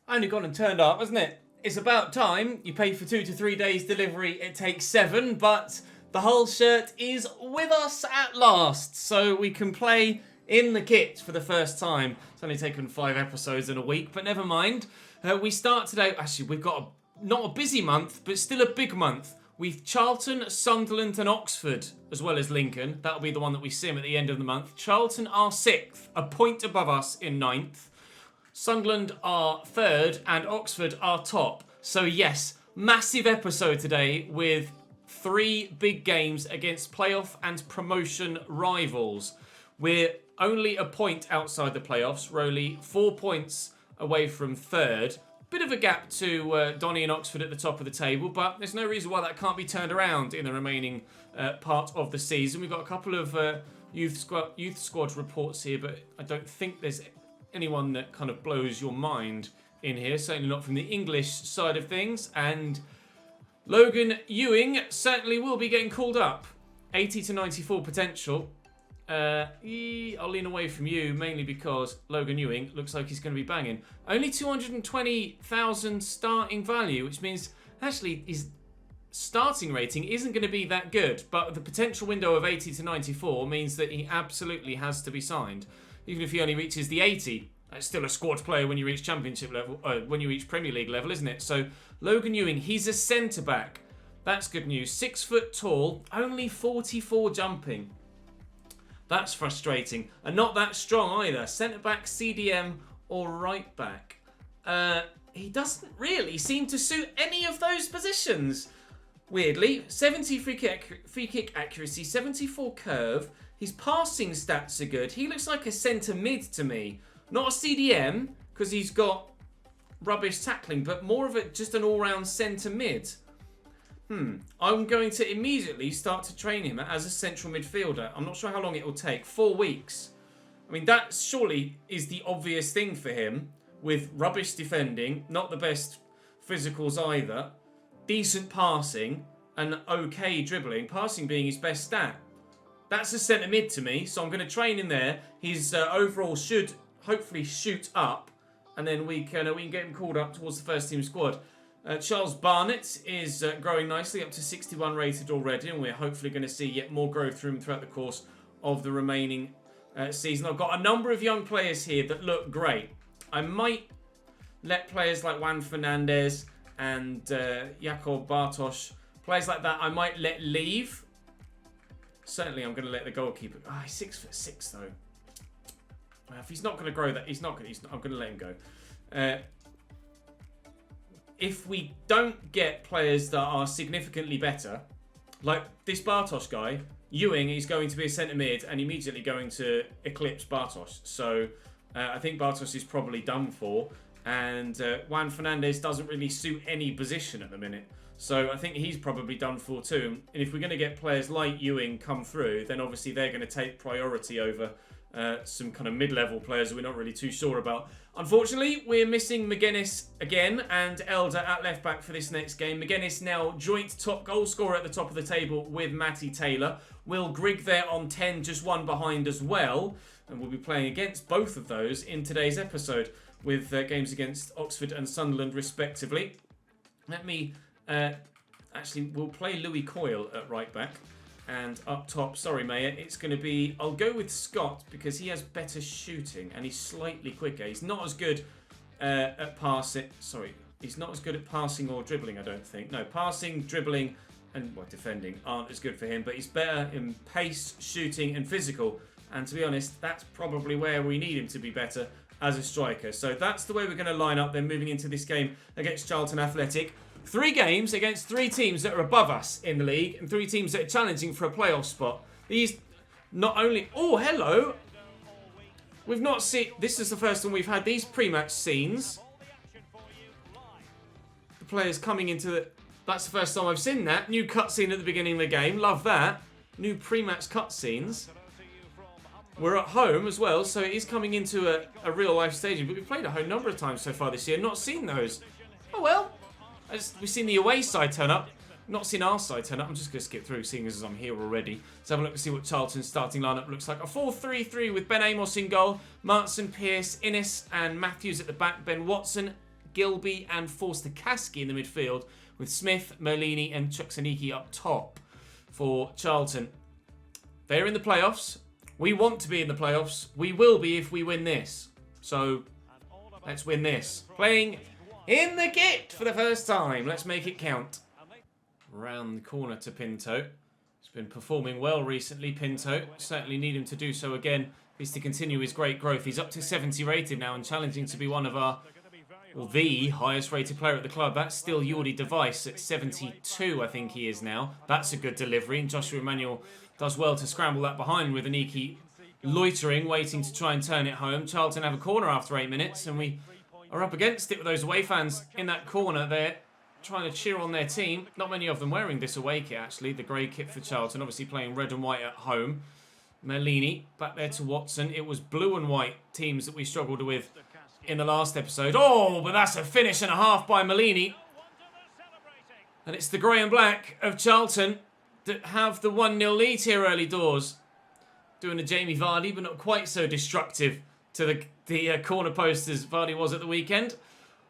Only gone and turned up, hasn't it? It's about time. You pay for 2 to 3 days delivery. It takes 7, but the Hull shirt is with us at last. So we can play in the kit for the first time. It's only taken 5 episodes in a week, but never mind. We start today. Actually, we've got not a busy month, but still a big month. We've Charlton, Sunderland and Oxford, as well as Lincoln. That'll be the one that we sim at the end of the month. Charlton are 6th, a point above us in 9th. Sunderland are 3rd and Oxford are top. So yes, massive episode today with 3 big games against playoff and promotion rivals. We're only a point outside the playoffs. We're only 4 points away from 3rd. Bit of a gap to Donny and Oxford at the top of the table, but there's no reason why that can't be turned around in the remaining part of the season. We've got a couple of youth squad reports here, but I don't think there's anyone that kind of blows your mind in here. Certainly not from the English side of things. And Logan Ewing certainly will be getting called up. 80 to 94 potential. I'll lean away from you, mainly because Logan Ewing looks like he's going to be banging. Only 220,000 starting value, which means actually his starting rating isn't going to be that good. But the potential window of 80 to 94 means that he absolutely has to be signed. Even if he only reaches the 80, that's still a squad player when you reach Championship level, when you reach Premier League level, isn't it? So Logan Ewing, he's a centre-back. That's good news. 6 foot tall, only 44 jumping. That's frustrating. And not that strong either. Centre-back, CDM or right-back. He doesn't really seem to suit any of those positions. Weirdly, 70 free kick accuracy, 74 curve. His passing stats are good. He looks like a centre mid to me. Not a CDM, because he's got rubbish tackling, but more of just an all-round centre mid. I'm going to immediately start to train him as a central midfielder. I'm not sure how long it will take. 4 weeks. I mean, that surely is the obvious thing for him, with rubbish defending, not the best physicals either, decent passing, and okay dribbling, passing being his best stat. That's a centre mid to me, so I'm going to train in there. His overall should hopefully shoot up, and then we can get him called up towards the first team squad. Charles Barnett is growing nicely, up to 61 rated already, and we're hopefully going to see yet more growth from him throughout the course of the remaining season. I've got a number of young players here that look great. I might let players like Juan Fernandez and Jakub Bartosz, players like that, I might let leave. Certainly, I'm going to let the goalkeeper. He's 6'6" though. If he's not going to grow that, I'm going to let him go. If we don't get players that are significantly better, like this Bartosz guy, Ewing is going to be a centre mid and immediately going to eclipse Bartosz. So I think Bartosz is probably done for, and Juan Fernandez doesn't really suit any position at the minute. So I think he's probably done for too. And if we're going to get players like Ewing come through, then obviously they're going to take priority over some kind of mid-level players that we're not really too sure about. Unfortunately, we're missing McGuinness again and Elder at left-back for this next game. McGuinness now joint top goal scorer at the top of the table with Matty Taylor. Will Grigg there on 10, just one behind as well. And we'll be playing against both of those in today's episode with games against Oxford and Sunderland respectively. Let me... actually, we'll play Louis Coyle at right back, and up top, sorry Mayor, it's going to be, I'll go with Scott because he has better shooting and he's slightly quicker. He's not as good at passing, he's not as good at passing or dribbling, I don't think. No, passing, dribbling and defending aren't as good for him, but he's better in pace, shooting and physical, and to be honest, that's probably where we need him to be better as a striker. So that's the way we're going to line up then moving into this game against Charlton Athletic. 3 games against 3 teams that are above us in the league and 3 teams that are challenging for a playoff spot. These not only... Oh, hello! We've not seen... This is the first time we've had these pre-match scenes. The players coming into the... That's the first time I've seen that. New cutscene at the beginning of the game. Love that. New pre-match cutscenes. We're at home as well, so it is coming into a real-life stadium. But we've played at home a number of times so far this year. Not seen those. Oh, well... We've seen the away side turn up, not seen our side turn up. I'm just going to skip through, seeing as I'm here already. Let's have a look to see what Charlton's starting lineup looks like. A 4-3-3 with Ben Amos in goal, Martson, Pearce, Innes and Matthews at the back. Ben Watson, Gilby and Forster-Caskey in the midfield, with Smith, Merlini and Chukwuemeka up top for Charlton. They're in the playoffs. We want to be in the playoffs. We will be if we win this. So, let's win this. Playing in the kit for the first time. Let's make it count. Round the corner to Pinto. He's been performing well recently, Pinto. Certainly need him to do so again. Is to continue his great growth. He's up to 70 rated now and challenging to be one of our, well, the highest rated player at the club. That's still Jordi Device at 72, I think he is now. That's a good delivery, and Joshua Emmanuel does well to scramble that behind with Aniki loitering, waiting to try and turn it home. Charlton have a corner after 8 minutes, and we are up against it with those away fans in that corner there, trying to cheer on their team. Not many of them wearing this away kit, actually. The grey kit for Charlton, obviously playing red and white at home. Merlini, back there to Watson. It was blue and white teams that we struggled with in the last episode. Oh, but that's a finish and a half by Merlini. And it's the grey and black of Charlton that have the 1-0 lead here early doors. Doing a Jamie Vardy, but not quite so destructive to the corner post as Vardy was at the weekend.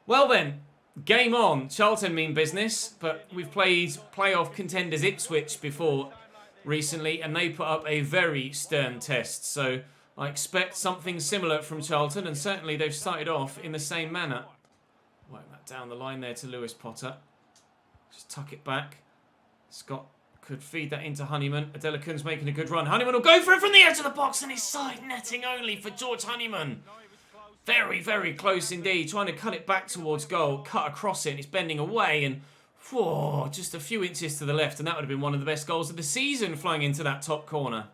Well then, game on. Charlton mean business, but we've played playoff contenders Ipswich before recently, and they put up a very stern test. So I expect something similar from Charlton, and certainly they've started off in the same manner. Work that down the line there to Lewis Potter. Just tuck it back. Scott could feed that into Honeyman. Adelakun's making a good run. Honeyman will go for it from the edge of the box, and his side netting only for George Honeyman. Very, very close indeed. Trying to cut it back towards goal. Cut across it, and it's bending away, and whoa, just a few inches to the left, and that would have been one of the best goals of the season, flying into that top corner.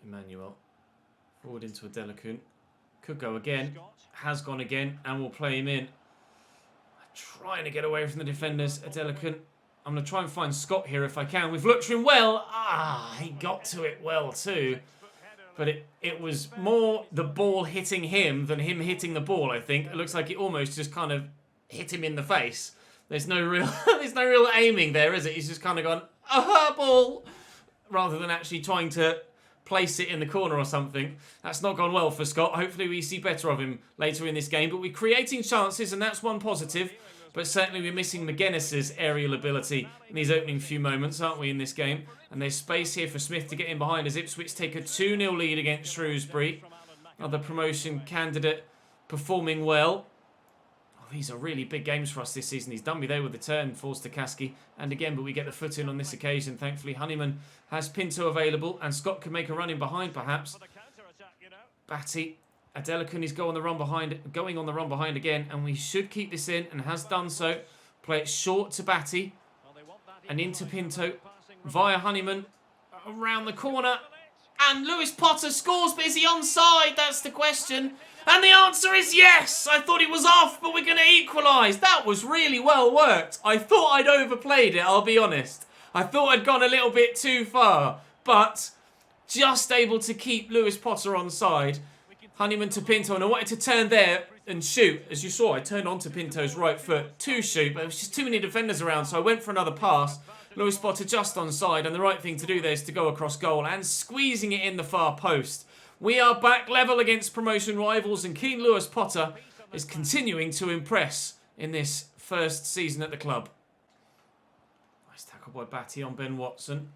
Emmanuel. Forward into Adelakun. Could go again. Has gone again, and we'll play him in. Trying to get away from the defenders. Adelakun. I'm going to try and find Scott here if I can. We've looked for him well. He got to it well too. But it was more the ball hitting him than him hitting the ball, I think. It looks like it almost just kind of hit him in the face. There's no real aiming there, is it? He's just kind of gone, ball, rather than actually trying to place it in the corner or something. That's not gone well for Scott. Hopefully we see better of him later in this game. But we're creating chances, and that's one positive. But certainly we're missing McGuinness's aerial ability in these opening few moments, aren't we, in this game? And there's space here for Smith to get in behind as Ipswich take a 2-0 lead against Shrewsbury. Another promotion candidate performing well. These are really big games for us this season. He's done me there with the turn, Forster-Caskey. And again, but we get the foot in on this occasion. Thankfully, Honeyman has Pinto available, and Scott can make a run in behind, perhaps. Batty. Adelakun is going on the run behind again, and we should keep this in, and has done so. Play it short to Batty, and into Pinto, via Honeyman, around the corner, and Lewis Potter scores, but is he onside? That's the question. And the answer is yes! I thought he was off, but we're going to equalise. That was really well worked. I thought I'd overplayed it, I'll be honest. I thought I'd gone a little bit too far, but just able to keep Lewis Potter onside. Honeyman to Pinto, and I wanted to turn there and shoot. As you saw, I turned onto Pinto's right foot to shoot, but there was just too many defenders around, so I went for another pass. Lewis Potter just onside, and the right thing to do there is to go across goal and squeezing it in the far post. We are back level against promotion rivals, and Keen Lewis Potter is continuing to impress in this first season at the club. Nice tackle by Batty on Ben Watson.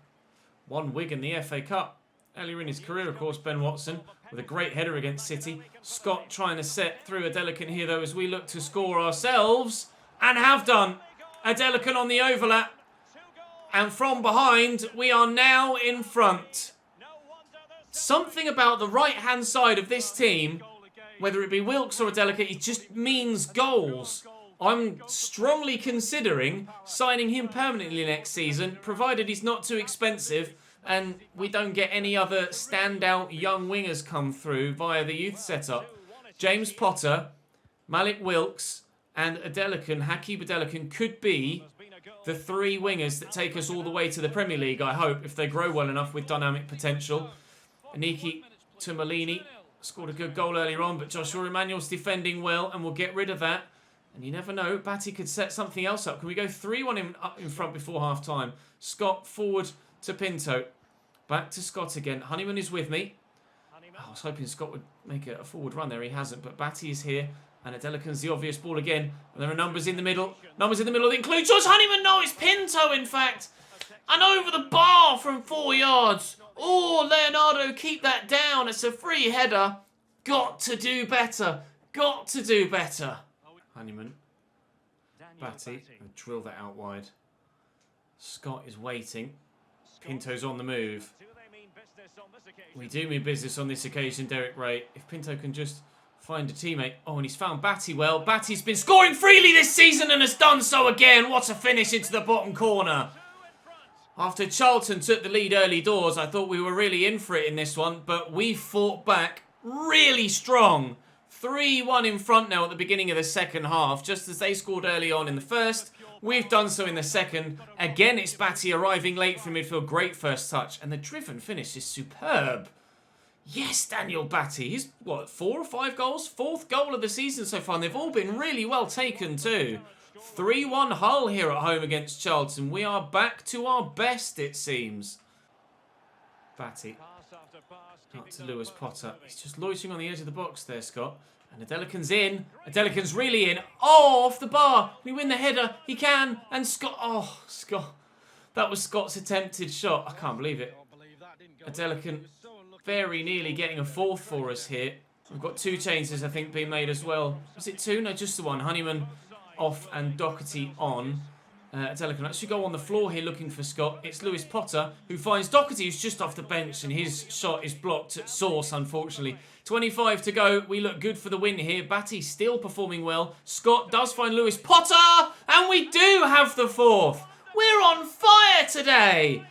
One wig in the FA Cup. Earlier in his career, of course, Ben Watson, with a great header against City. Scott trying to set through Adelakun here, though, as we look to score ourselves. And have done. Adelakun on the overlap. And from behind, we are now in front. Something about the right-hand side of this team, whether it be Wilkes or Adelakun, it just means goals. I'm strongly considering signing him permanently next season, provided he's not too expensive and we don't get any other standout young wingers come through via the youth setup. James Potter, Malik Wilkes and Adelakun, Hakeeb Adelakun, could be the three wingers that take us all the way to the Premier League, I hope, if they grow well enough with dynamic potential. Aniki to Merlini. Scored a good goal earlier on, but Joshua Emmanuel's defending well, and we'll get rid of that. And you never know, Batty could set something else up. Can we go 3-1 in front before half-time? Scott forward to Pinto. Back to Scott again. Honeyman is with me. I was hoping Scott would make a forward run there. He hasn't, but Batty is here. And Adelican's the obvious ball again. And there are numbers in the middle. Numbers in the middle that include George Honeyman. No, it's Pinto, in fact. And over the bar from 4 yards. Oh, Leonardo, keep that down. It's a free header. Got to do better. Got to do better. Honeyman. Batty. Drill that out wide. Scott is waiting. Pinto's on the move. We do mean business on this occasion, Derek Ray. If Pinto can just find a teammate. Oh, and he's found Batty well. Batty's been scoring freely this season and has done so again. What a finish into the bottom corner. After Charlton took the lead early doors, I thought we were really in for it in this one, but we fought back really strong. 3-1 in front now at the beginning of the second half, just as they scored early on in the first. We've done so in the second. Again, it's Batty arriving late from midfield. Great first touch. And the driven finish is superb. Yes, Daniel Batty. He's, what, 4 or 5 goals? 4th goal of the season so far. And they've all been really well taken too. 3-1 Hull here at home against Charlton. We are back to our best, it seems. Batty. Out to Lewis Potter. He's just loitering on the edge of the box there, Scott. And Adelican's in. Adelican's really in. Oh, off the bar. Can he win the header? He can. And Scott. Oh, Scott. That was Scott's attempted shot. I can't believe it. Adelican very nearly getting a 4th for us here. We've got 2 changes, I think, being made as well. Was it 2? No, just the 1. Honeyman off and Doherty on. Adelican actually go on the floor here looking for Scott. It's Lewis Potter who finds Doherty, who's just off the bench, and his shot is blocked at source, unfortunately. 25 to go. We look good for the win here. Batty still performing well. Scott does find Lewis Potter, and we do have the 4th. We're on fire today.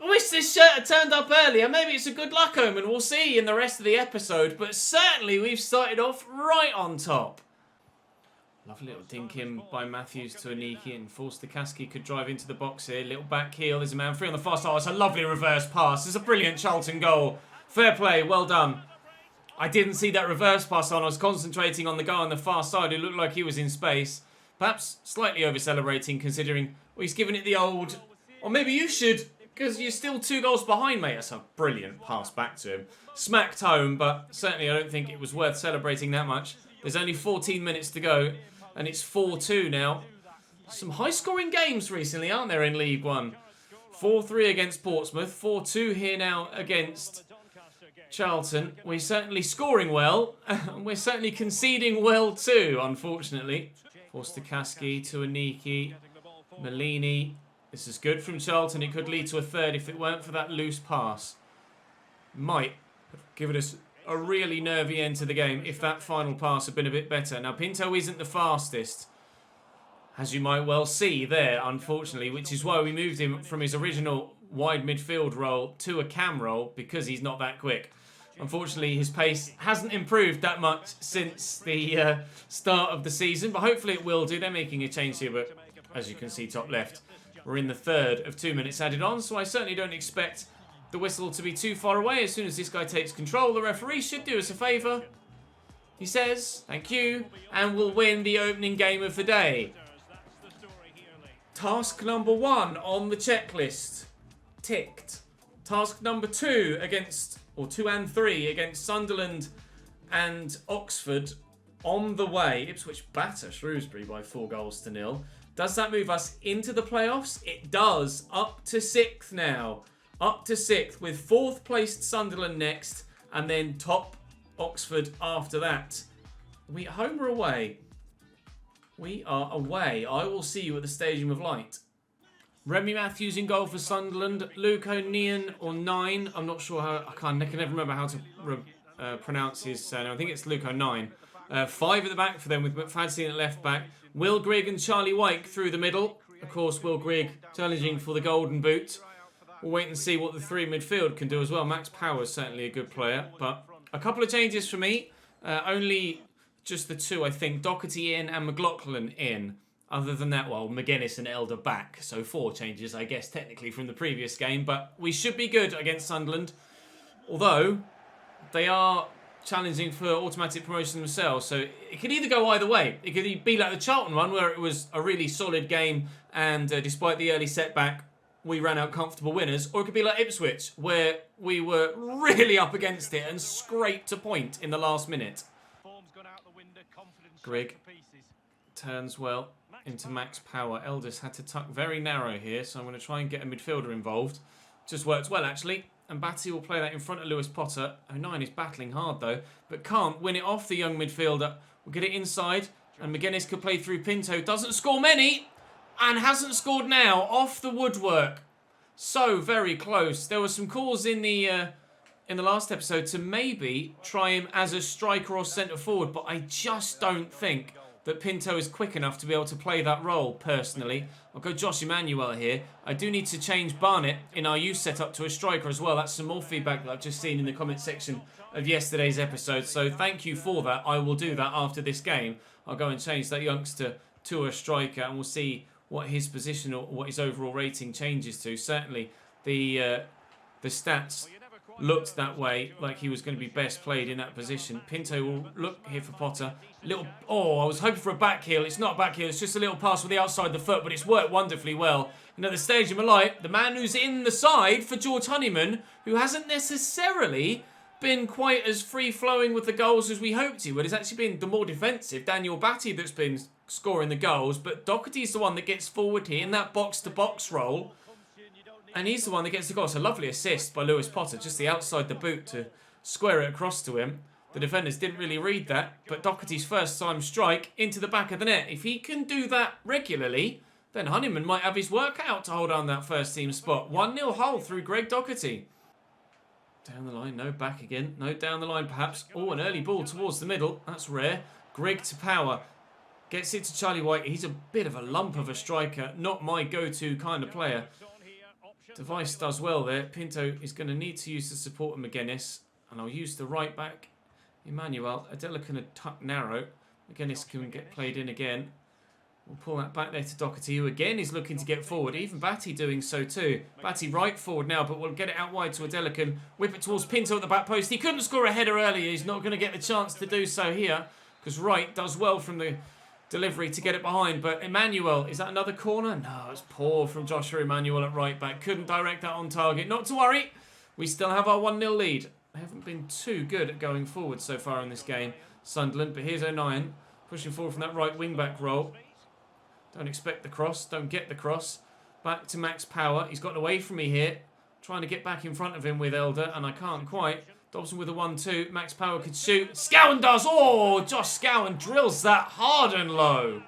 I wish this shirt had turned up earlier. Maybe it's a good luck omen. We'll see in the rest of the episode, but certainly we've started off right on top. Lovely little dink in by Matthews to Aniki, and Forster-Caskey could drive into the box here. Little back heel. There's a man free on the far side. It's a lovely reverse pass. It's a brilliant Charlton goal. Fair play. Well done. I didn't see that reverse pass on. I was concentrating on the guy on the far side who looked like he was in space. Perhaps slightly over-celebrating considering he's given it the old... Or maybe you should, because you're still 2 goals behind, mate. That's a brilliant pass back to him. Smacked home, but certainly I don't think it was worth celebrating that much. There's only 14 minutes to go. And it's 4-2 now. Some high-scoring games recently, aren't there, in League One? 4-3 against Portsmouth. 4-2 here now against Charlton. We're certainly scoring well. We're certainly conceding well too, unfortunately. Forster-Caskey to Aniki. Malini. This is good from Charlton. It could lead to a 3rd if it weren't for that loose pass. Might have given us a really nervy end to the game if that final pass had been a bit better. Now, Pinto isn't the fastest, as you might well see there, unfortunately, which is why we moved him from his original wide midfield role to a cam role, because he's not that quick. Unfortunately, his pace hasn't improved that much since the start of the season, but hopefully it will do. They're making a change here, but as you can see, top left, we're in the 3rd of 2 minutes added on, so I certainly don't expect the whistle to be too far away. As soon as this guy takes control, the referee should do us a favour. He says, thank you, and we'll win the opening game of the day. Task number 1 on the checklist. Ticked. Task number 2 against, or 2 and 3 against Sunderland and Oxford on the way. Ipswich batter Shrewsbury by 4-0. Does that move us into the playoffs? It does. Up to 6th now. Up to 6th with 4th placed Sunderland next, and then top Oxford after that. Are we at home or away? We are away. I will see you at the Stadium of Light. Remy Matthews in goal for Sunderland. Luke O'Neill or 9. I'm not sure how. I can never remember how to pronounce his surname. I think it's Luke O'Neill. 5 at the back for them with McFadden at left back. Will Grigg and Charlie Wyke through the middle. Of course, Will Grigg challenging for the golden boot. We'll wait and see what the 3 midfield can do as well. Max Power's certainly a good player, but a couple of changes for me. Only just the 2, I think. Doherty in and McLaughlin in. Other than that, well, McGuinness and Elder back. So 4 changes, I guess, technically from the previous game. But we should be good against Sunderland. Although, they are challenging for automatic promotion themselves. So it could either go either way. It could be like the Charlton one, where it was a really solid game. And despite the early setback, we ran out comfortable winners. Or it could be like Ipswich, where we were really up against it and scraped a point in the last minute. Grigg turns well into max power. Elders had to tuck very narrow here, so I'm going to try and get a midfielder involved. Just works well, actually. And Batty will play that in front of Lewis Potter. 09 is battling hard, though, but can't win it off the young midfielder. We'll get it inside, and McGuinness could play through Pinto. Doesn't score many, and hasn't scored now. Off the woodwork. So very close. There were some calls in the last episode to maybe try him as a striker or centre forward, but I just don't think that Pinto is quick enough to be able to play that role, personally. I'll go Josh Emmanuel here. I do need to change Barnett in our youth setup to a striker as well. That's some more feedback that I've just seen in the comment section of yesterday's episode, so thank you for that. I will do that after this game. I'll go and change that youngster to a striker, and we'll see what his position or what his overall rating changes to. Certainly, the stats looked that way, like he was going to be best played in that position. Pinto will look here for Potter. I was hoping for a back heel. It's not a back heel. It's just a little pass with the outside of the foot, but it's worked wonderfully well. And at the stage of my life, the man who's in the side for George Honeyman, who hasn't necessarily been quite as free-flowing with the goals as we hoped he would. It's actually been the more defensive Daniel Batty that's been scoring the goals, but Doherty's the one that gets forward here in that box-to-box role, and he's the one that gets the goal. It's a lovely assist by Lewis Potter, just the outside the boot to square it across to him. The defenders didn't really read that, but Doherty's first time strike into the back of the net. If he can do that regularly, then Honeyman might have his work out to hold on that first team spot. 1-0 Hull through Greg Doherty. Down the line, no back again, no down the line perhaps. Oh, an early ball towards the middle, that's rare. Grigg to Power, gets it to Charlie White. He's a bit of a lump of a striker, not my go-to kind of player. Device does well there. Pinto is going to need to use the support of McGuinness, and I'll use the right back, Emmanuel. Adela can tuck narrow. McGuinness can get played in again. We'll pull that back there to Doherty, who again is looking to get forward. Even Batty doing so too. Batty right forward now, but we'll get it out wide to Adela. Whip it towards Pinto at the back post. He couldn't score a header earlier. He's not going to get the chance to do so here, because Wright does well from the delivery to get it behind. But Emmanuel, is that another corner? No, it's poor from Joshua Emmanuel at right back. Couldn't direct that on target. Not to worry. We still have our 1-0 lead. They haven't been too good at going forward so far in this game, Sunderland. But here's 09, pushing forward from that right wing-back role. Don't expect the cross. Don't get the cross. Back to Max Power. He's gotten away from me here. Trying to get back in front of him with Elder, and I can't quite. Dobson with a 1-2. Max Power could shoot. Scowen does. Oh, Josh Scowen drills that hard and low.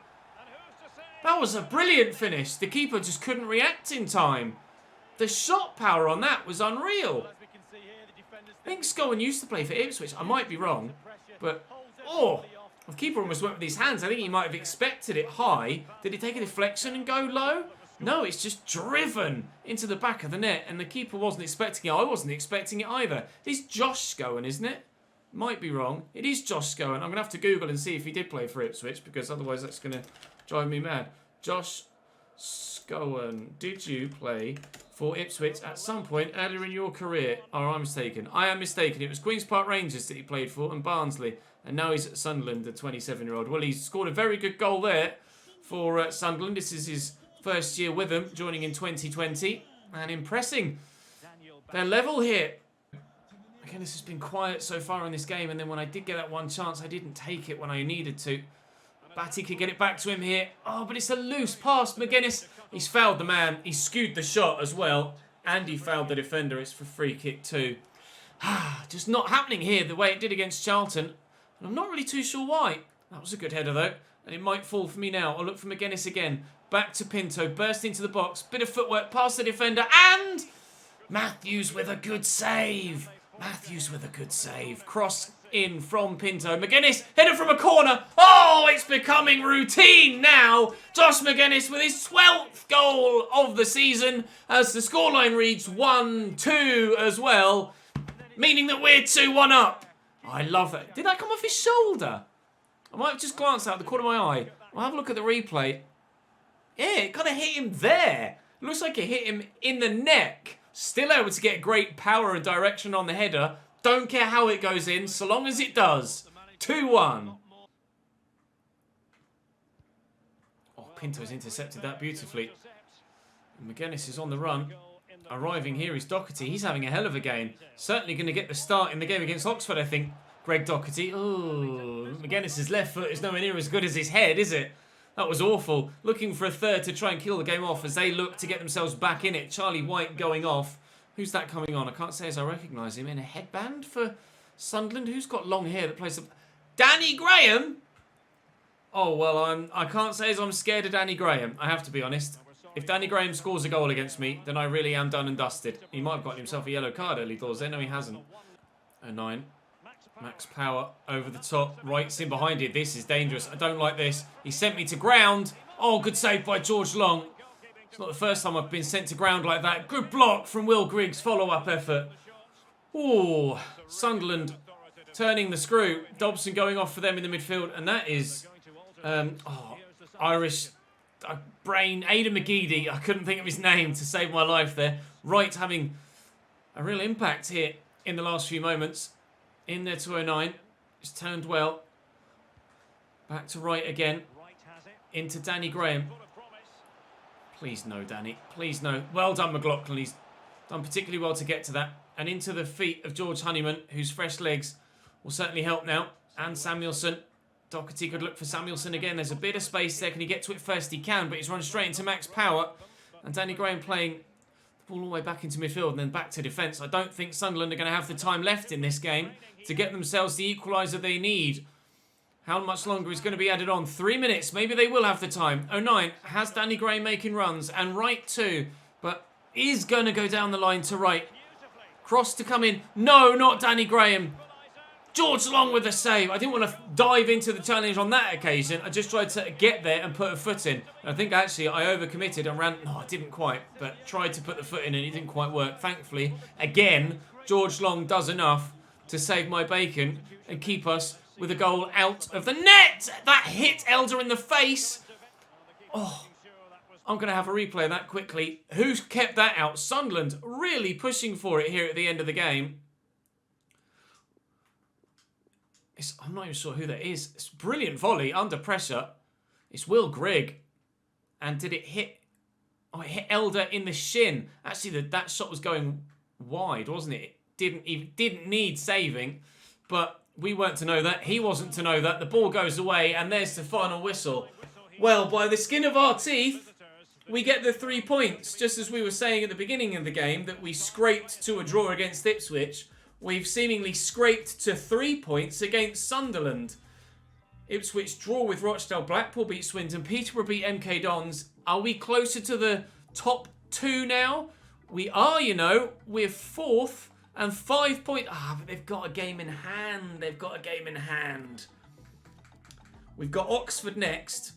That was a brilliant finish. The keeper just couldn't react in time. The shot power on that was unreal. I think Scowen used to play for Ipswich. I might be wrong, but the keeper almost went with his hands. I think he might have expected it high. Did he take a deflection and go low? No, it's just driven into the back of the net, and the keeper wasn't expecting it. I wasn't expecting it either. It's Josh Scowen, isn't it? Might be wrong. It is Josh Scowen. I'm going to have to Google and see if he did play for Ipswich, because otherwise that's going to drive me mad. Josh Scowen, did you play for Ipswich at some point earlier in your career? Or I'm mistaken. I am mistaken. It was Queen's Park Rangers that he played for, and Barnsley. And now he's at Sunderland, the 27-year-old. Well, he's scored a very good goal there for Sunderland. This is his first year with them, joining in 2020. And impressing. They're level here. Again, this has been quiet so far in this game. And then when I did get that one chance, I didn't take it when I needed to. Batty could get it back to him here. Oh, but it's a loose pass. McGuinness, he's fouled the man. He skewed the shot as well. And he fouled the defender. It's for free kick too. Just not happening here the way it did against Charlton. And I'm not really too sure why. That was a good header though. And it might fall for me now. I'll look for McGuinness again. Back to Pinto. Burst into the box. Bit of footwork past the defender. And Matthews with a good save. Matthews with a good save. Cross in from Pinto. McGuinness, header from a corner. Oh, it's becoming routine now. Josh McGuinness with his 12th goal of the season as the scoreline reads 1-2 as well. Meaning that we're 2-1 up. I love that. Did that come off his shoulder? I might have just glanced out the corner of my eye. I'll have a look at the replay. Yeah, it kind of hit him there. It looks like it hit him in the neck. Still able to get great power and direction on the header. Don't care how it goes in, so long as it does. 2-1. Oh, Pinto's intercepted that beautifully. And McGuinness is on the run. Arriving here is Doherty. He's having a hell of a game. Certainly going to get the start in the game against Oxford, I think. Greg Doherty. Oh, McGuinness's left foot is nowhere near as good as his head, is it? That was awful. Looking for a third to try and kill the game off as they look to get themselves back in it. Charlie White going off. Who's that coming on? I can't say as I recognise him. In a headband for Sunderland. Who's got long hair that plays... Danny Graham? Oh, well, I can't say as I'm scared of Danny Graham. I have to be honest. If Danny Graham scores a goal against me, then I really am done and dusted. He might have gotten himself a yellow card early doors there. No, he hasn't. 09. Max Power over the top. Wright's in behind it. This is dangerous. I don't like this. He sent me to ground. Oh, good save by George Long. It's not the first time I've been sent to ground like that. Good block from Will Griggs. Follow-up effort. Oh, Sunderland turning the screw. Dobson going off for them in the midfield. And that is... Irish brain. Aidan McGeady. I couldn't think of his name to save my life there. Wright having a real impact here in the last few moments. In there to 09. It's turned well. Back to Wright again. Into Danny Graham. Please no, Danny. Please no. Well done, McLaughlin. He's done particularly well to get to that. And into the feet of George Honeyman, whose fresh legs will certainly help now. And Samuelson. Doherty could look for Samuelson again. There's a bit of space there. Can he get to it first? He can, but he's run straight into Max Power. And Danny Graham playing the ball all the way back into midfield and then back to defence. I don't think Sunderland are going to have the time left in this game to get themselves the equaliser they need. How much longer is going to be added on? 3 minutes. Maybe they will have the time. 09 has Danny Graham making runs and Wright too, but is going to go down the line to Wright. Cross to come in. No, not Danny Graham. George Long with a save. I didn't want to dive into the challenge on that occasion. I just tried to get there and put a foot in. I think actually I overcommitted and ran... No, I didn't quite, but tried to put the foot in and it didn't quite work. Thankfully, again, George Long does enough to save my bacon and keep us with a goal out of the net. That hit Elder in the face. Oh, I'm going to have a replay of that quickly. Who's kept that out? Sunderland really pushing for it here at the end of the game. I'm not even sure who that is. It's a brilliant volley under pressure. It's Will Grigg. And did it hit... Oh, it hit Elder in the shin. Actually, that shot was going wide, wasn't it? It didn't need saving. But we weren't to know that. He wasn't to know that. The ball goes away, and there's the final whistle. Well, by the skin of our teeth, we get the 3 points. Just as we were saying at the beginning of the game, that we scraped to a draw against Ipswich. We've seemingly scraped to 3 points against Sunderland. Ipswich draw with Rochdale. Blackpool beat Swindon. Peterborough beat MK Dons. Are we closer to the top 2 now? We are, you know. We're 4th and 5 points. But they've got a game in hand. They've got a game in hand. We've got Oxford next.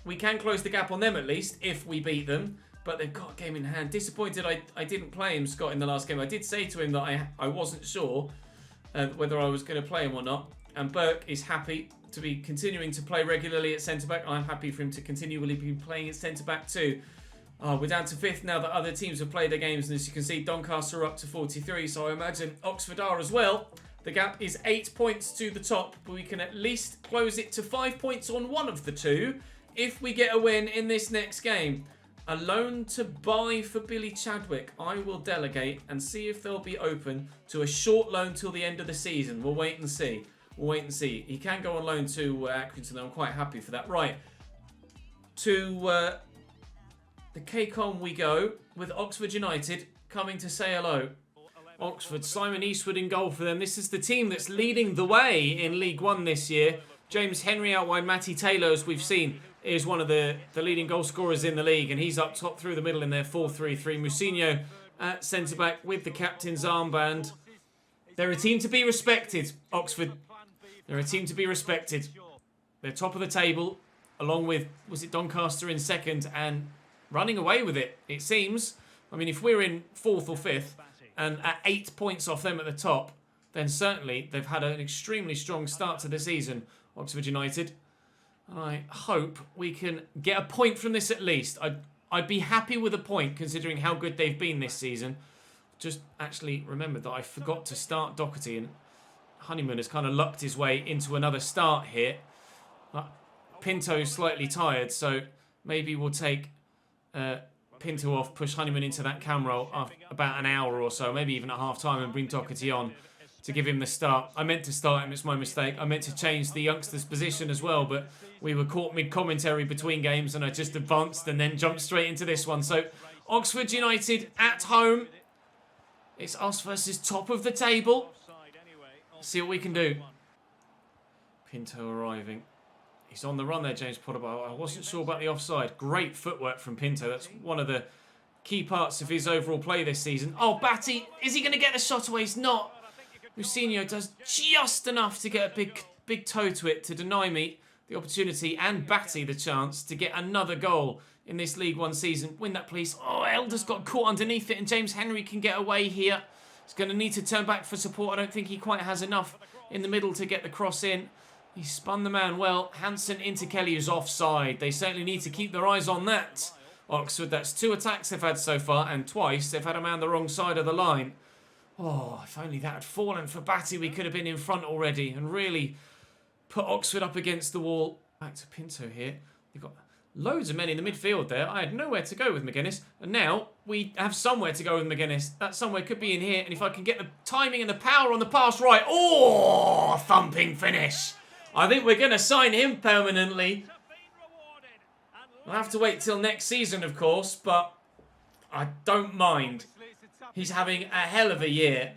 We can close the gap on them at least if we beat them. But they've got a game in hand. Disappointed I didn't play him, Scott, in the last game. I did say to him that I wasn't sure whether I was going to play him or not. And Burke is happy to be continuing to play regularly at centre-back. I'm happy for him to continually be playing at centre-back too. We're down to 5th now that other teams have played their games. And as you can see, Doncaster are up to 43. So I imagine Oxford are as well. The gap is 8 points to the top. But we can at least close it to 5 points on one of the two if we get a win in this next game. A loan to buy for Billy Chadwick. I will delegate and see if they'll be open to a short loan till the end of the season. We'll wait and see. We'll wait and see. He can go on loan to Accrington. I'm quite happy for that. Right. To the KCOM we go with Oxford United coming to say hello. Oxford, Simon Eastwood in goal for them. This is the team that's leading the way in League One this year. James Henry out wide. Matty Taylor, as we've seen, is one of the leading goal scorers in the league, and he's up top through the middle in their 4-3-3. Musinho at centre-back with the captain's armband. They're a team to be respected, Oxford. They're a team to be respected. They're top of the table, along with, was it Doncaster in 2nd, and running away with it, it seems. I mean, if we're in 4th or 5th, and at 8 points off them at the top, then certainly they've had an extremely strong start to the season, Oxford United. I hope we can get a point from this at least. I'd be happy with a point considering how good they've been this season. Just actually remembered that I forgot to start Doherty, and Honeyman has kind of lucked his way into another start here. Pinto's slightly tired, so maybe we'll take Pinto off, push Honeyman into that cam role after about an hour or so, maybe even at half time, and bring Doherty on. to give him the start. I meant to start him, it's my mistake. I meant to change the youngster's position as well, but we were caught mid-commentary between games and I just advanced and then jumped straight into this one. So, Oxford United at home. It's us versus top of the table. See what we can do. Pinto arriving. He's on the run there, James Potter, but I wasn't sure about the offside. Great footwork from Pinto. That's one of the key parts of his overall play this season. Oh, Batty, is he going to get the shot away? He's not. Musinho does just enough to get a big toe to it to deny me the opportunity and Batty the chance to get another goal in this League One season. Win that, please. Oh, Elder's got caught underneath it and James Henry can get away here. He's going to need to turn back for support. I don't think he quite has enough in the middle to get the cross in. He spun the man well. Hansen into Kelly is offside. They certainly need to keep their eyes on that. Oxford, that's 2 attacks they've had so far, and twice they've had a man the wrong side of the line. Oh, if only that had fallen for Batty, we could have been in front already and really put Oxford up against the wall. Back to Pinto here. They've got loads of men in the midfield there. I had nowhere to go with McGuinness, and now we have somewhere to go with McGuinness. That somewhere could be in here, and if I can get the timing and the power on the pass right. Oh, thumping finish. I think we're going to sign him permanently. We'll have to wait till next season, of course, but I don't mind. He's having a hell of a year.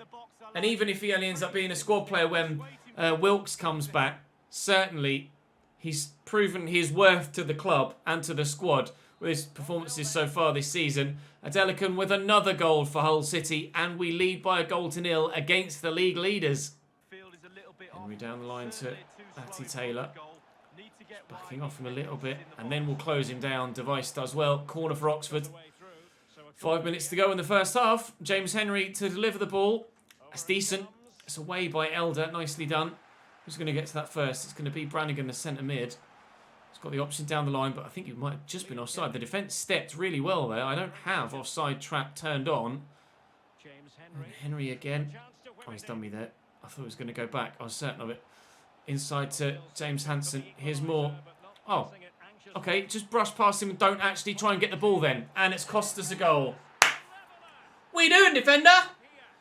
And even if he only ends up being a squad player when Wilkes comes back, certainly he's proven his worth to the club and to the squad with his performances so far this season. Adelican with another goal for Hull City, and we lead by 1-0 against the league leaders. Henry down the line to Matty Taylor. Backing off him a little bit, and then we'll close him down. Device does well. Corner for Oxford. 5 minutes to go in the first half. James Henry to deliver the ball. That's decent. It's away by Elder. Nicely done. Who's going to get to that first? It's going to be Brannigan, the centre mid. He's got the option down the line, but I think he might have just been offside. The defence stepped really well there. I don't have offside trap turned on. And Henry again. Oh, he's done me there. I thought he was going to go back. I was certain of it. Inside to James Hansen. Here's more. Oh, okay. Just brush past him and don't actually try and get the ball then. And it's cost us a goal. What are you doing, defender?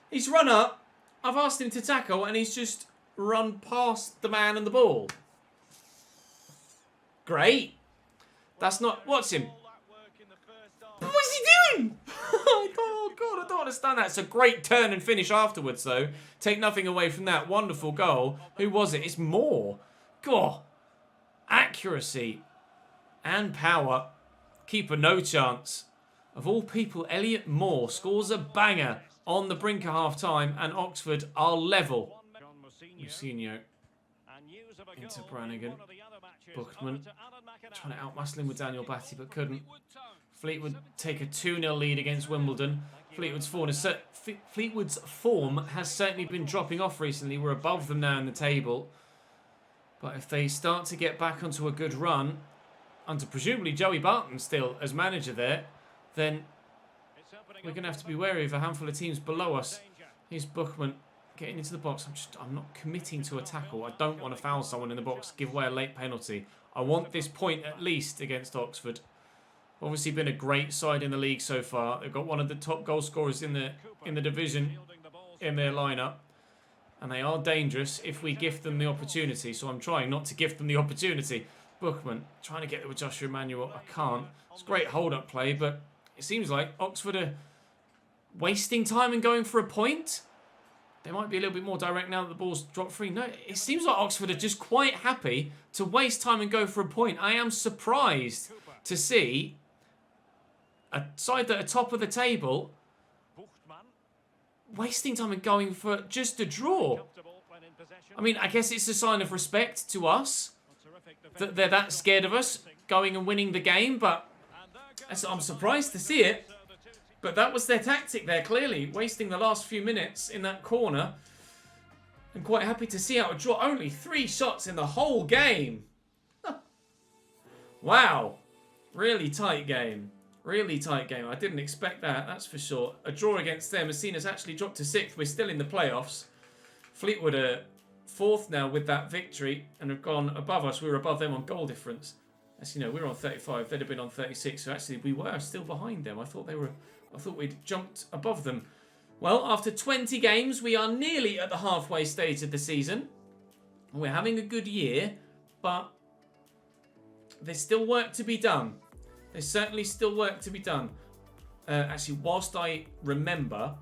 He's run up. I've asked him to tackle and he's just run past the man and the ball. Great. That's not... What's him? What's he doing? Oh, God, I don't understand that. It's a great turn and finish afterwards, though. Take nothing away from that. Wonderful goal. Who was it? It's Moore. God. Accuracy and power. Keeper, no chance. Of all people, Elliot Moore scores a banger on the brink of half-time, and Oxford are level. Musinho into Brannigan. Bookman trying to outmuscle him with Daniel Batty, but couldn't. Fleetwood take a 2-0 lead against Wimbledon. Fleetwood's form has certainly been dropping off recently. We're above them now in the table. But if they start to get back onto a good run, under presumably Joey Barton still as manager there, then we're going to have to be wary of a handful of teams below us. Here's Bookman getting into the box. I'm not committing to a tackle. I don't want to foul someone in the box, give away a late penalty. I want this point at least against Oxford. Obviously been a great side in the league so far. They've got one of the top goal scorers in the division in their lineup. And they are dangerous if we gift them the opportunity. So I'm trying not to gift them the opportunity. Bookman trying to get there with Joshua Emmanuel. I can't. It's great hold-up play, but it seems like Oxford are wasting time and going for a point. They might be a little bit more direct now that the ball's dropped free. No, it seems like Oxford are just quite happy to waste time and go for a point. I am surprised to see a side that are top of the table wasting time and going for just a draw. I mean, I guess it's a sign of respect to us that they're that scared of us going and winning the game, but I'm surprised to see it. But that was their tactic there, clearly, wasting the last few minutes in that corner. I'm quite happy to see out a draw. Only 3 shots in the whole game. Wow. Really tight game. Really tight game. I didn't expect that, that's for sure. A draw against them has seen us actually drop to 6th. We're still in the playoffs. Fleetwood are 4th now with that victory and have gone above us. We were above them on goal difference. As you know, we were on 35. They'd have been on 36. So actually, we were still behind them. I thought we'd jumped above them. Well, after 20 games, we are nearly at the halfway stage of the season. We're having a good year, but there's still work to be done. There's certainly still work to be done. Actually, whilst I remember,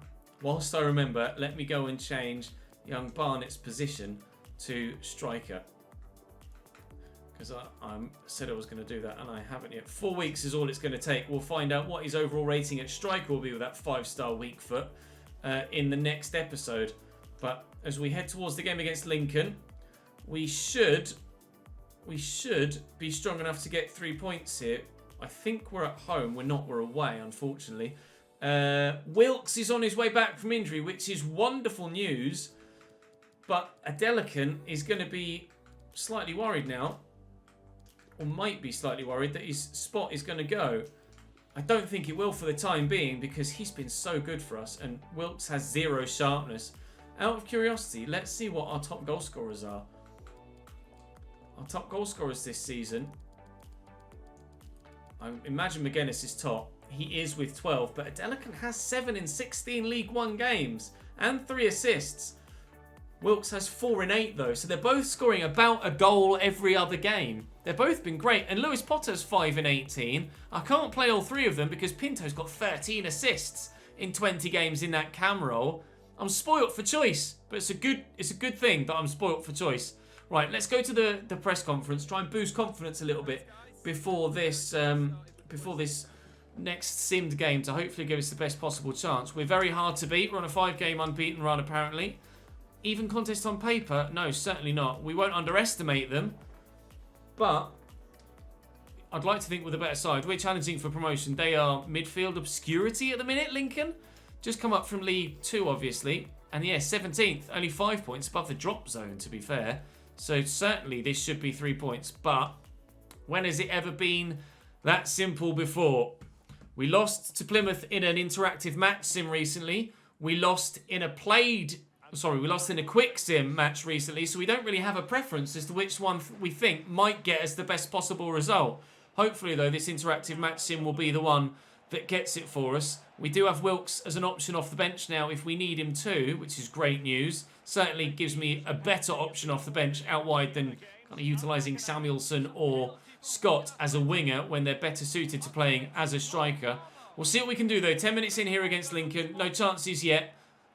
let me go and change young Barnett's position to striker. Because I said I was going to do that, and I haven't yet. 4 weeks is all it's going to take. We'll find out what his overall rating at striker will be with that 5-star weak foot in the next episode. But as we head towards the game against Lincoln, we should be strong enough to get 3 points here. I think we're at home. We're not. We're away, unfortunately. Wilkes is on his way back from injury, which is wonderful news. But Adelican is going to be slightly worried now. Or might be slightly worried that his spot is going to go. I don't think it will for the time being because he's been so good for us. And Wilkes has 0 sharpness. Out of curiosity, let's see what our top goal scorers are. Our top goal scorers this season. I imagine McGuinness is top. He is with 12. But Adelican has 7 in 16 League One games. And 3 assists. Wilkes has 4 in 8 though. So they're both scoring about a goal every other game. They've both been great. And Lewis Potter's 5 in 18. I can't play all 3 of them because Pinto's got 13 assists in 20 games in that cam role. I'm spoilt for choice. But it's a good thing that I'm spoilt for choice. Right, let's go to the press conference. Try and boost confidence a little bit before this next simmed game to hopefully give us the best possible chance. We're very hard to beat. We're on a 5-game unbeaten run apparently. Even contest on paper? No, certainly not. We won't underestimate them. But I'd like to think we're the better side. We're challenging for promotion. They are midfield obscurity at the minute, Lincoln. Just come up from League 2, obviously. And yeah, 17th. Only 5 points above the drop zone, to be fair. So certainly this should be 3 points. But when has it ever been that simple before? We lost to Plymouth in an interactive match sim recently. We lost in a quick sim match recently, so we don't really have a preference as to which one we think might get us the best possible result. Hopefully, though, this interactive match sim will be the one that gets it for us. We do have Wilkes as an option off the bench now if we need him too, which is great news. Certainly gives me a better option off the bench out wide than kind of utilising Samuelson or Scott as a winger when they're better suited to playing as a striker. We'll see what we can do, though. 10 minutes in here against Lincoln. No chances yet.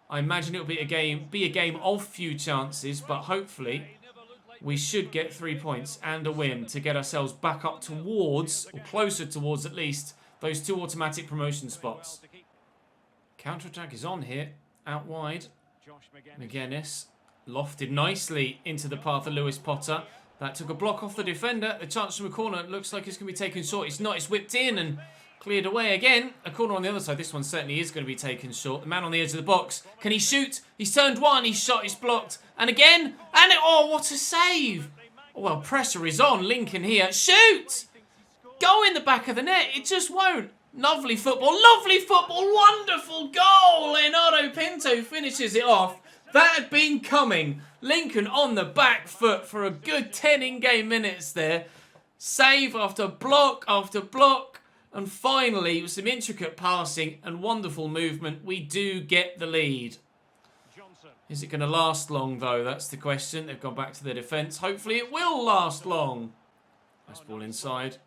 I imagine it'll be a game of few chances, but hopefully we should get 3 points and a win to get ourselves back up towards, or closer towards at least, those 2 automatic promotion spots. Counter-attack is on here, out wide. McGuinness lofted nicely into the path of Lewis Potter. That took a block off the defender. The chance from a corner looks like it's going to be taken short. It's not. It's whipped in and cleared away again. A corner on the other side. This one certainly is going to be taken short. The man on the edge of the box. Can he shoot? He's turned one. He's shot. He's blocked. And again. And oh, what a save. Oh, well, pressure is on Lincoln here. Shoot! Go in the back of the net. It just won't. Lovely football. Lovely football. Wonderful goal. Leonardo Pinto finishes it off. That had been coming. Lincoln on the back foot for a good 10 in-game minutes there. Save after block after block. And finally, with some intricate passing and wonderful movement, we do get the lead. Is it going to last long, though? That's the question. They've gone back to their defence. Hopefully it will last long. Nice ball inside.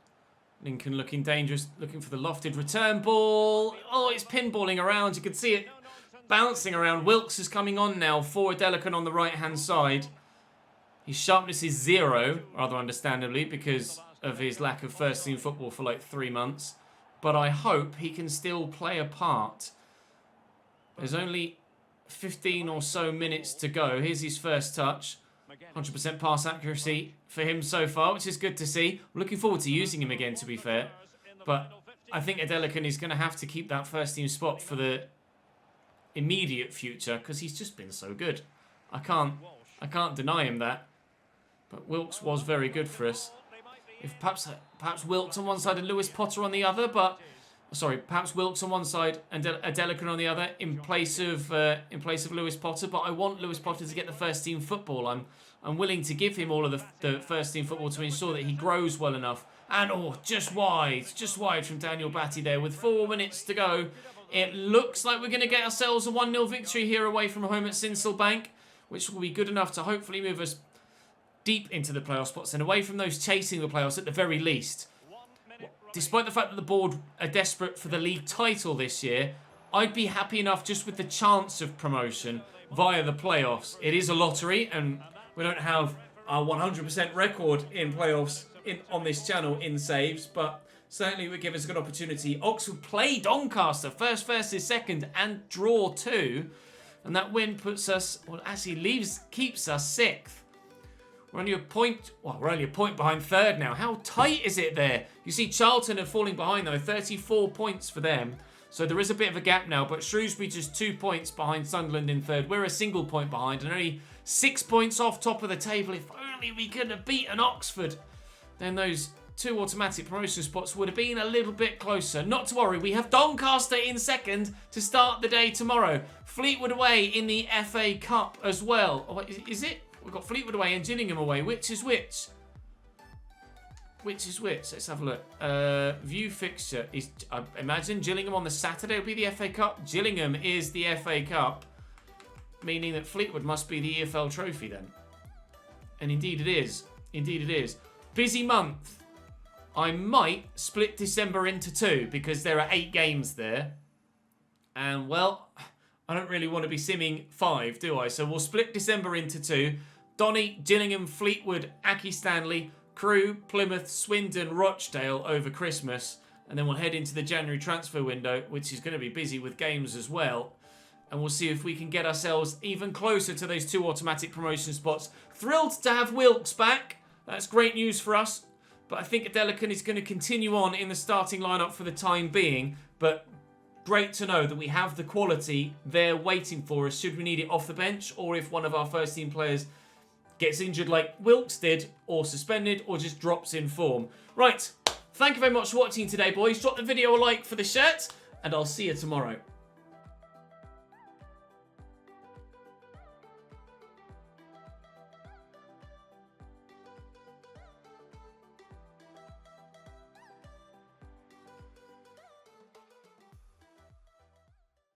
Lincoln looking dangerous, looking for the lofted return ball. Oh, it's pinballing around. You can see it bouncing around. Wilkes is coming on now for Adelican on the right-hand side. His sharpness is 0, rather understandably, because of his lack of first-team football for like 3 months. But I hope he can still play a part. There's only 15 or so minutes to go. Here's his first touch. 100% pass accuracy for him so far, which is good to see. I'm looking forward to using him again, to be fair. But I think Adelican is going to have to keep that first-team spot for the immediate future because he's just been so good. I can't deny him that. But Wilkes was very good for us. If perhaps Wilkes on one side and Lewis Potter on the other, but sorry, perhaps Wilkes on one side and Adelican on the other in place of Lewis Potter. But I want Lewis Potter to get the first team football. I'm willing to give him all of the first team football to ensure that he grows well enough And, oh, just wide from Daniel Batty there with 4 minutes to go. It looks like we're going to get ourselves a 1-0 victory here away from home at Sincilbank, which will be good enough to hopefully move us deep into the playoff spots and away from those chasing the playoffs at the very least. Despite the fact that the board are desperate for the league title this year, I'd be happy enough just with the chance of promotion via the playoffs. It is a lottery, and we don't have a 100% record in playoffs on this channel in saves, but certainly it would give us a good opportunity. Oxford play Doncaster, first versus second, and draw 2. And that win puts us, well, actually keeps us 6th. We're only a point behind third now. How tight is it there? You see Charlton are falling behind though, 34 points for them. So there is a bit of a gap now, but Shrewsbury just 2 points behind Sunderland in third. We're a single point behind and only 6 points off top of the table. If only we could have beaten Oxford, then those 2 automatic promotion spots would have been a little bit closer. Not to worry, we have Doncaster in second to start the day tomorrow. Fleetwood away in the FA Cup as well. Oh, is it? We've got Fleetwood away and Gillingham away. Which is which? Which is which? Let's have a look. View fixture. I imagine Gillingham on the Saturday will be the FA Cup. Gillingham is the FA Cup, meaning that Fleetwood must be the EFL trophy then. And indeed it is. Indeed it is. Busy month. I might split December into 2 because there are 8 games there. And, well, I don't really want to be simming 5, do I? So we'll split December into 2. Donny, Gillingham, Fleetwood, Aki Stanley, Crewe, Plymouth, Swindon, Rochdale over Christmas. And then we'll head into the January transfer window, which is going to be busy with games as well. And we'll see if we can get ourselves even closer to those 2 automatic promotion spots. Thrilled to have Wilkes back. That's great news for us. But I think Adelican is going to continue on in the starting lineup for the time being. But great to know that we have the quality there waiting for us should we need it off the bench, or if one of our first team players gets injured like Wilkes did, or suspended, or just drops in form. Right, thank you very much for watching today, boys. Drop the video a like for the shirt, and I'll see you tomorrow.